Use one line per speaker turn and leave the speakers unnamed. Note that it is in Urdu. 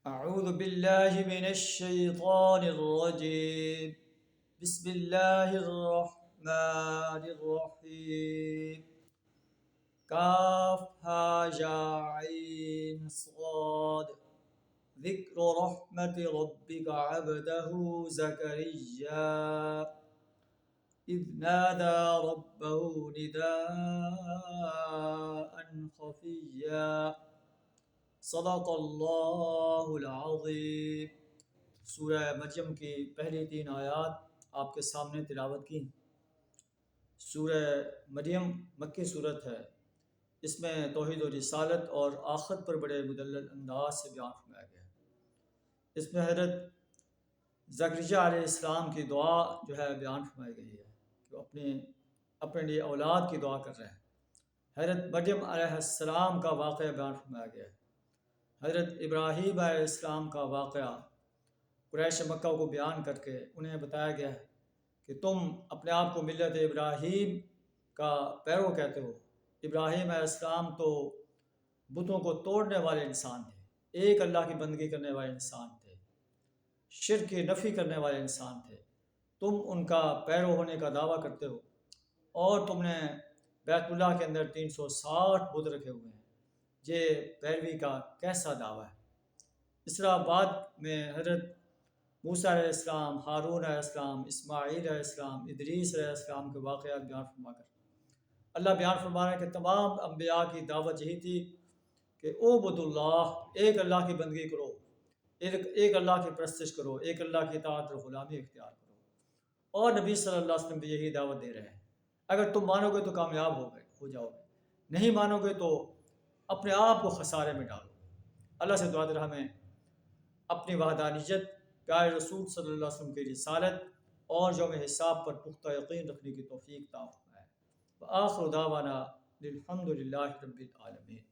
أعوذ بالله من الشيطان الرجيم. بسم الله الرحمن الرحيم. كاف ها يا عين صاد. ذكر رحمة ربك عبده زكريا إذ نادى ربه نداء خفيا. صدق اللہ العظیم. سورہ مریم کی پہلی 3 آیات آپ کے سامنے تلاوت کی. سورہ مریم مکی صورت ہے. اس میں توحید و رسالت اور آخرت پر بڑے مدلل انداز سے بیان فرمایا گیا ہے. اس میں حضرت زکریا علیہ السلام کی دعا جو ہے بیان فرمائی گئی ہے کہ وہ اپنے لیے اولاد کی دعا کر رہے ہیں. حضرت مریم علیہ السلام کا واقعہ بیان فرمایا گیا ہے. حضرت ابراہیم علیہ السلام کا واقعہ قریش مکہ کو بیان کر کے انہیں بتایا گیا ہے کہ تم اپنے آپ کو ملت ابراہیم کا پیرو کہتے ہو. ابراہیم علیہ السلام تو بتوں کو توڑنے والے انسان تھے، ایک اللہ کی بندگی کرنے والے انسان تھے، شرک کی نفی کرنے والے انسان تھے. تم ان کا پیرو ہونے کا دعویٰ کرتے ہو اور تم نے بیت اللہ کے اندر 360 بت رکھے ہوئے ہیں. یہ پیروی کا کیسا دعویٰ ہے؟ اس طرح بعد میں حضرت موسیٰ علیہ السلام، ہارون علیہ السلام، اسماعیل علیہ السلام، ادریس علیہ السلام کے واقعات بیان فرما کر اللہ بیان فرما رہا ہے کہ تمام انبیاء کی دعوت یہی تھی کہ اعبدوا اللہ، ایک اللہ کی بندگی کرو، ایک اللہ کی پرستش کرو، ایک اللہ کی اطاعت اور غلامی اختیار کرو. اور نبی صلی اللہ علیہ وسلم بھی یہی دعوت دے رہے ہیں. اگر تم مانو گے تو کامیاب ہو جاؤ گے، نہیں مانو گے تو اپنے آپ کو خسارے میں ڈالو. اللہ سے دعا درہ ہمیں اپنی وحدانیت، پیارے رسول صلی اللہ علیہ وسلم کی رسالت اور یوم حساب پر پختہ یقین رکھنے کی توفیق عطا فرمائے. وآخر دعوانا الحمد للہ رب العالمین.